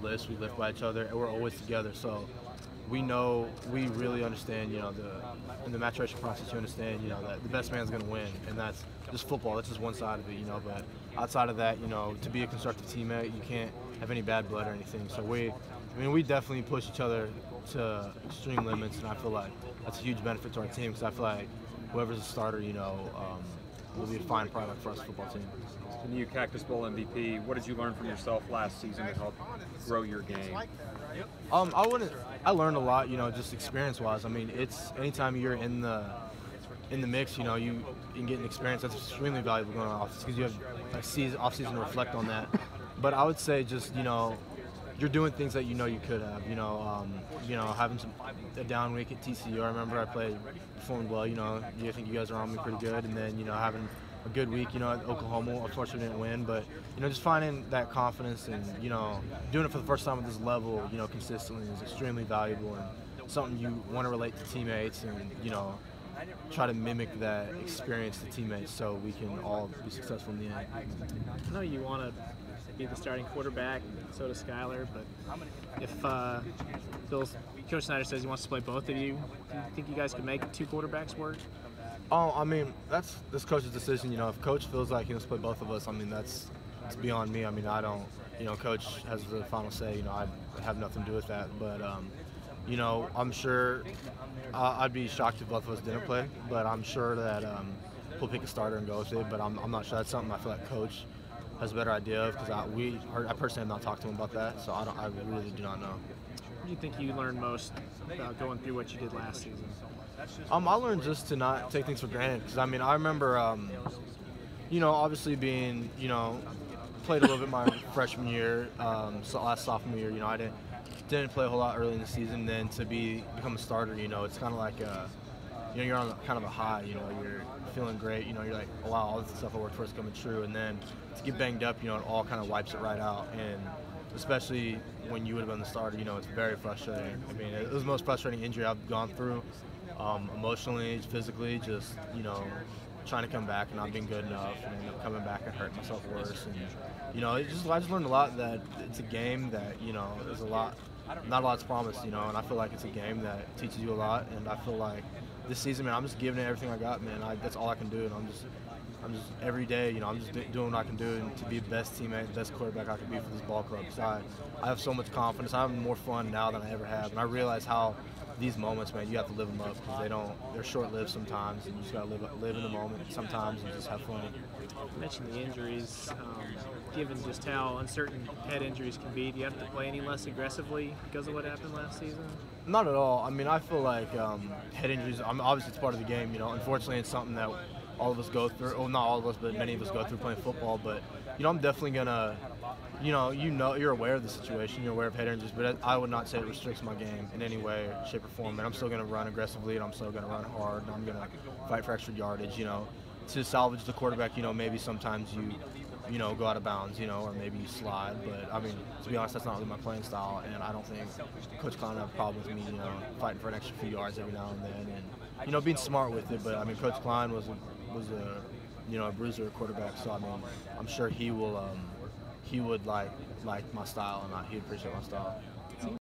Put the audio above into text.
list, we live by each other, and we're always together. So we really understand, in the maturation process, you understand, that the best man's going to win, and that's just football. That's just one side of it, But outside of that, to be a constructive teammate, you can't have any bad blood or anything. So we definitely push each other to extreme limits, and I feel like that's a huge benefit to our team because I feel like whoever's a starter, will be a fine product for us football team. The new Cactus Bowl MVP, what did you learn from yourself last season to help grow your game? I learned a lot, just experience-wise. I mean, it's anytime you're in the mix, you can get an experience that's extremely valuable going on off because you have a off-season to reflect on that. But I would say just, you're doing things that you could have, having a down week at TCU. I remember performed well, I think you guys are on me pretty good, and then, having a good week, at Oklahoma. Unfortunately didn't win, but, just finding that confidence and, doing it for the first time at this level, consistently is extremely valuable and something you want to relate to teammates and, try to mimic that experience to teammates so we can all be successful in the end. I know you want to be the starting quarterback, so does Skylar, but if Coach Snyder says he wants to play both of you, do you think you guys could make two quarterbacks work? Oh, I mean, that's this coach's decision. If Coach feels like he wants to play both of us, I mean, that's beyond me. I mean, I don't, Coach has the final say. I have nothing to do with that. But, I'm sure I'd be shocked if both of us didn't play. But I'm sure that we'll pick a starter and go with it. But I'm not sure. That's something I feel like Coach has a better idea of because I personally have not talked to him about that. So I really do not know. What do you think you learned most about going through what you did last season? I learned just to not take things for granted because, I remember, obviously being, played a little bit my freshman year, last sophomore year, I didn't play a whole lot early in the season. Then to become a starter, it's kind of like, you're on kind of a high, you're feeling great, you're like, oh, wow, all this stuff I worked for is coming true. And then to get banged up, it all kind of wipes it right out. And especially when you would have been the starter, it's very frustrating. I mean, it was the most frustrating injury I've gone through. Emotionally, physically, just, trying to come back and not being good enough and end up coming back and hurting myself worse. And, I just learned a lot that it's a game that, there's not a lot's promised, and I feel like it's a game that teaches you a lot. And I feel like this season, man, I'm just giving it everything I got, man. That's all I can do. And I'm just every day, I'm just doing what I can do and to be the best teammate, the best quarterback I can be for this ball club. So I have so much confidence. I'm having more fun now than I ever have. And I realize how these moments, man, you have to live them up because they're short-lived sometimes, and you just got to live in the moment sometimes and just have fun. You mentioned the injuries. Given just how uncertain head injuries can be, do you have to play any less aggressively because of what happened last season? Not at all. I mean, I feel like head injuries, obviously it's part of the game, Unfortunately, it's something that all of us go through. Well, not all of us, but many of us go through playing football. But, I'm definitely going to, you're aware of the situation. You're aware of head injuries. But I would not say it restricts my game in any way, shape, or form. And I'm still going to run aggressively, and I'm still going to run hard, and I'm going to fight for extra yardage, To salvage the quarterback, maybe sometimes you go out of bounds, or maybe you slide. But, I mean, to be honest, that's not really my playing style. And I don't think Coach Klein would have a problem with me, fighting for an extra few yards every now and then. And, being smart with it. But, I mean, Coach Klein was a bruiser quarterback. So, I mean, I'm sure he would like my style, and he'd appreciate my style.